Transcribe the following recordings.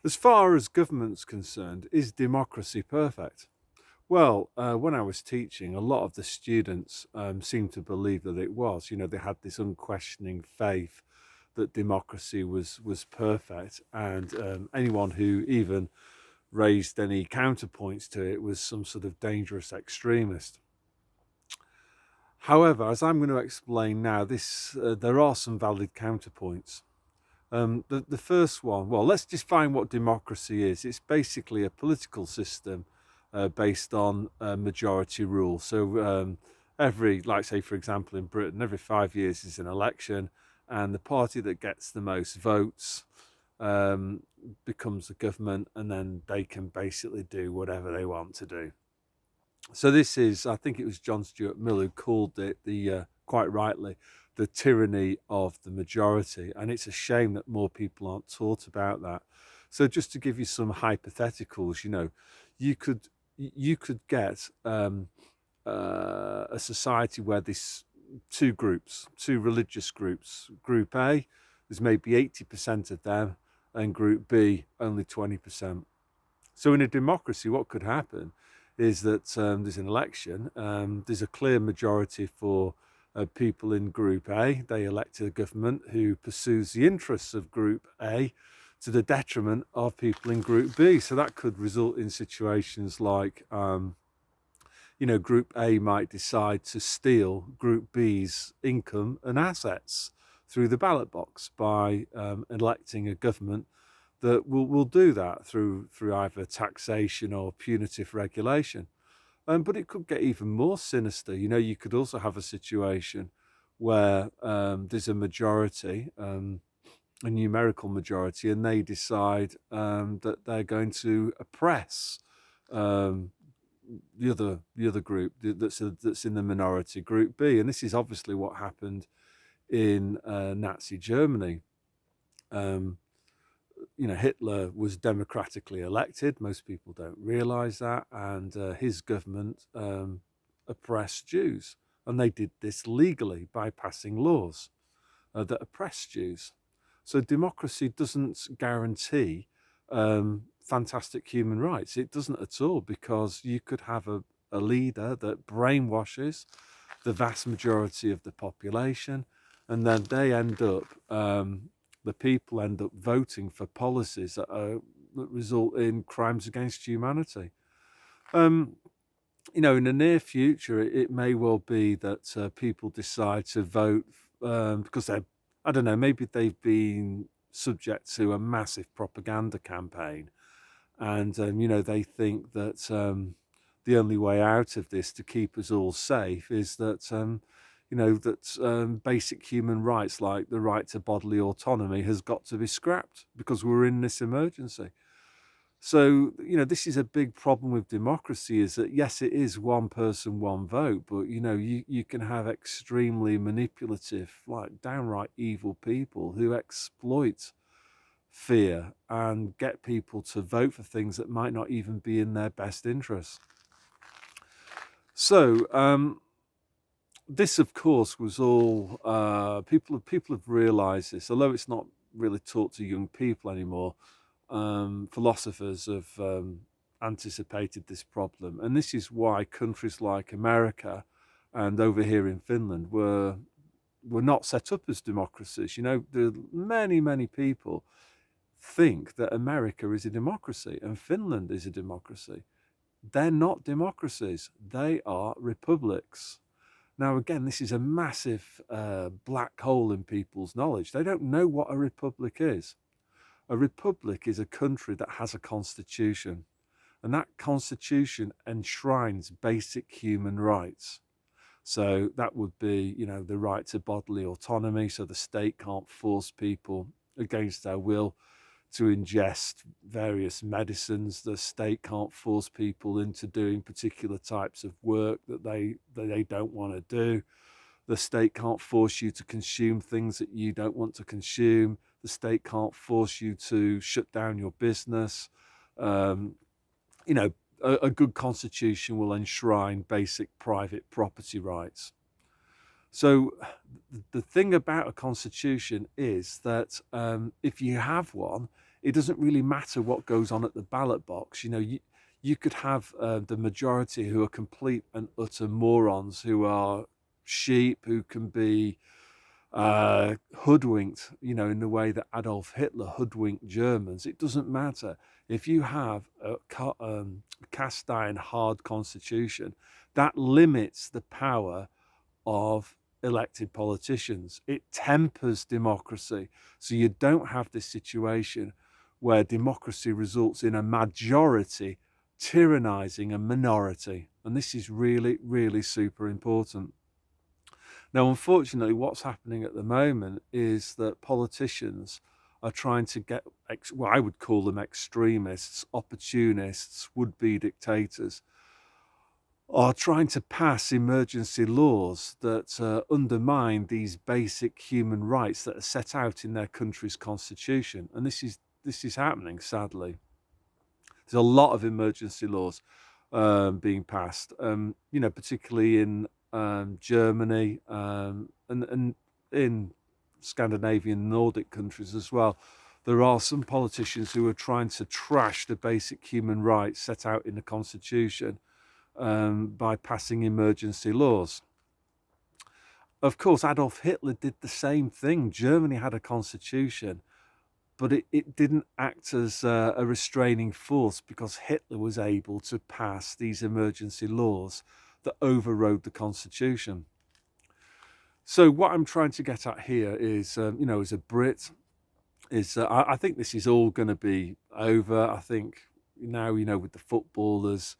As far as government's concerned, is democracy perfect? Well, when I was teaching, a lot of the students seemed to believe that it was. You know, they had this unquestioning faith that democracy was perfect, and anyone who even raised any counterpoints to it was some sort of dangerous extremist. However, as I'm going to explain now, this there are some valid counterpoints. The first one, well, let's define what democracy is. It's basically a political system based on majority rule. So like say, for example, in Britain, every 5 years is an election, and the party that gets the most votes um, becomes the government, and then they can basically do whatever they want to do. So this is, I think it was John Stuart Mill who called it quite rightly, the tyranny of the majority, and it's a shame that more people aren't taught about that. So just to give you some hypotheticals, you could you could get a society where this two groups, two religious groups, Group A, there's maybe 80% of them, and Group B only 20%. So in a democracy, what could happen is that there's an election, there's a clear majority for people in Group A. They elect a government who pursues the interests of Group A to the detriment of people in Group B. So that could result in situations like, Group A might decide to steal Group B's income and assets through the ballot box by electing a government that will do that through either taxation or punitive regulation. But it could get even more sinister. You could also have a situation where there's a majority, a numerical majority, and they decide that they're going to oppress um, the other group that's in the minority, Group B. And this is obviously what happened in Nazi Germany. Um, Hitler was democratically elected. Most people don't realize that. And his government oppressed Jews. And they did this legally by passing laws that oppressed Jews. So democracy doesn't guarantee fantastic human rights. It doesn't at all, because you could have a leader that brainwashes the vast majority of the population, and then the people end up voting for policies that result in crimes against humanity. Um, in the near future, it may well be that people decide to vote because I don't know, maybe they've been subject to a massive propaganda campaign, and they think that the only way out of this to keep us all safe is that basic human rights like the right to bodily autonomy has got to be scrapped because we're in this emergency. So, this is a big problem with democracy, is that, yes, it is one person, one vote, but, you can have extremely manipulative, like downright evil people who exploit fear and get people to vote for things that might not even be in their best interests. So, this, of course, was all people have realised this, although it's not really taught to young people anymore. Philosophers have anticipated this problem, and this is why countries like America and over here in Finland were not set up as democracies. Many people think that America is a democracy and Finland is a democracy. They're not democracies; they are republics. Now, again, this is a massive black hole in people's knowledge. They don't know what a republic is. A republic is a country that has a constitution, and that constitution enshrines basic human rights. So that would be, the right to bodily autonomy, so the state can't force people against their will to ingest various medicines. The state can't force people into doing particular types of work that they don't want to do. The state can't force you to consume things that you don't want to consume. The state can't force you to shut down your business. Um, a good constitution will enshrine basic private property rights. So the thing about a constitution is that if you have one, it doesn't really matter what goes on at the ballot box. You could have the majority who are complete and utter morons, who are sheep, who can be hoodwinked, in the way that Adolf Hitler hoodwinked Germans. It doesn't matter. If you have a cast iron hard constitution, that limits the power of elected politicians. It tempers democracy. So you don't have this situation where democracy results in a majority tyrannizing a minority. And this is really, really super important. Now, unfortunately, what's happening at the moment is that politicians are trying to get, I would call them extremists, opportunists, would-be dictators, are trying to pass emergency laws that undermine these basic human rights that are set out in their country's constitution. And this is happening, sadly. There's a lot of emergency laws being passed, particularly in Germany, and in Scandinavian Nordic countries as well. There are some politicians who are trying to trash the basic human rights set out in the constitution by passing emergency laws. Of course, Adolf Hitler did the same thing. Germany had a constitution, but it didn't act as a restraining force, because Hitler was able to pass these emergency laws that overrode the constitution. So what I'm trying to get at here is, as a Brit, is I think this is all going to be over. I think now, with the footballers,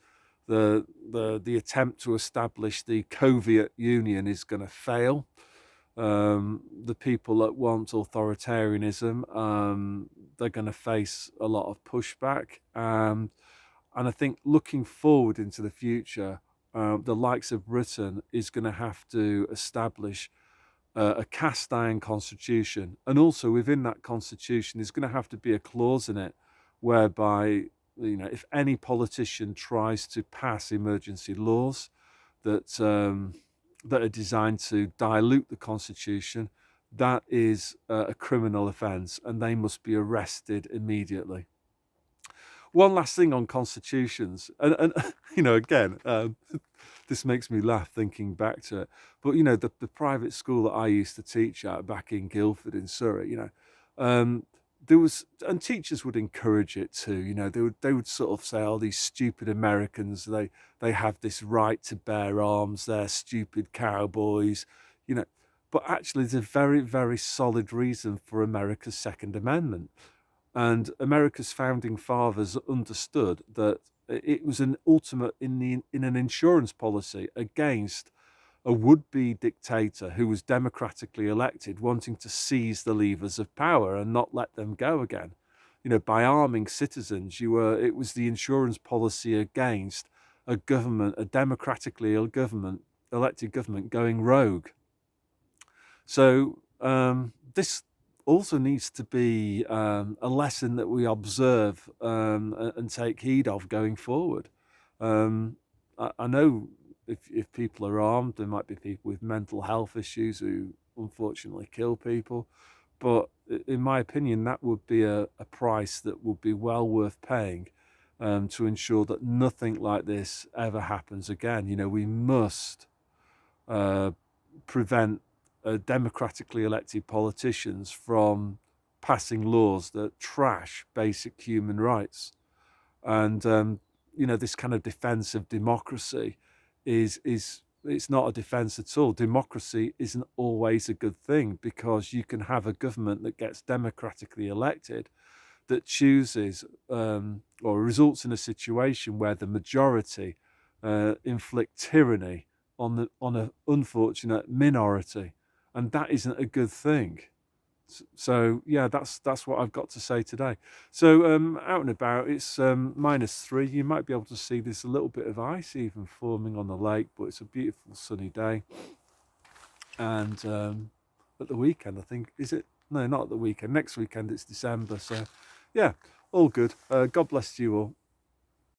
the attempt to establish the Soviet Union is going to fail. The people that want authoritarianism, they're going to face a lot of pushback. And I think looking forward into the future, the likes of Britain is going to have to establish a cast iron constitution. And also within that constitution, there's going to have to be a clause in it whereby, if any politician tries to pass emergency laws that are designed to dilute the constitution, that is a criminal offence, and they must be arrested immediately. One last thing on constitutions, and again, this makes me laugh thinking back to it. But the private school that I used to teach at back in Guildford in Surrey, there was, and teachers would encourage it too. They would sort of say, "Oh, these stupid Americans, they have this right to bear arms. They're stupid cowboys," But actually, there's a very, very solid reason for America's Second Amendment. And America's founding fathers understood that it was an ultimate in an insurance policy against a would-be dictator who was democratically elected, wanting to seize the levers of power and not let them go again. By arming citizens, it was the insurance policy against a government, a democratically elected government going rogue. So this also needs to be a lesson that we observe and take heed of going forward. I know if people are armed, there might be people with mental health issues who unfortunately kill people. But in my opinion, that would be a price that would be well worth paying to ensure that nothing like this ever happens again. We must prevent democratically elected politicians from passing laws that trash basic human rights. And this kind of defense of democracy is it's not a defense at all. Democracy isn't always a good thing, because you can have a government that gets democratically elected that chooses or results in a situation where the majority inflict tyranny on an unfortunate minority, and that isn't a good thing. So yeah, that's what I've got to say today. So out and about, it's -3. You might be able to see there's a little bit of ice even forming on the lake, but it's a beautiful sunny day. And at the weekend, I think, is it? No, not at the weekend. Next weekend it's December. So yeah, all good. God bless you all.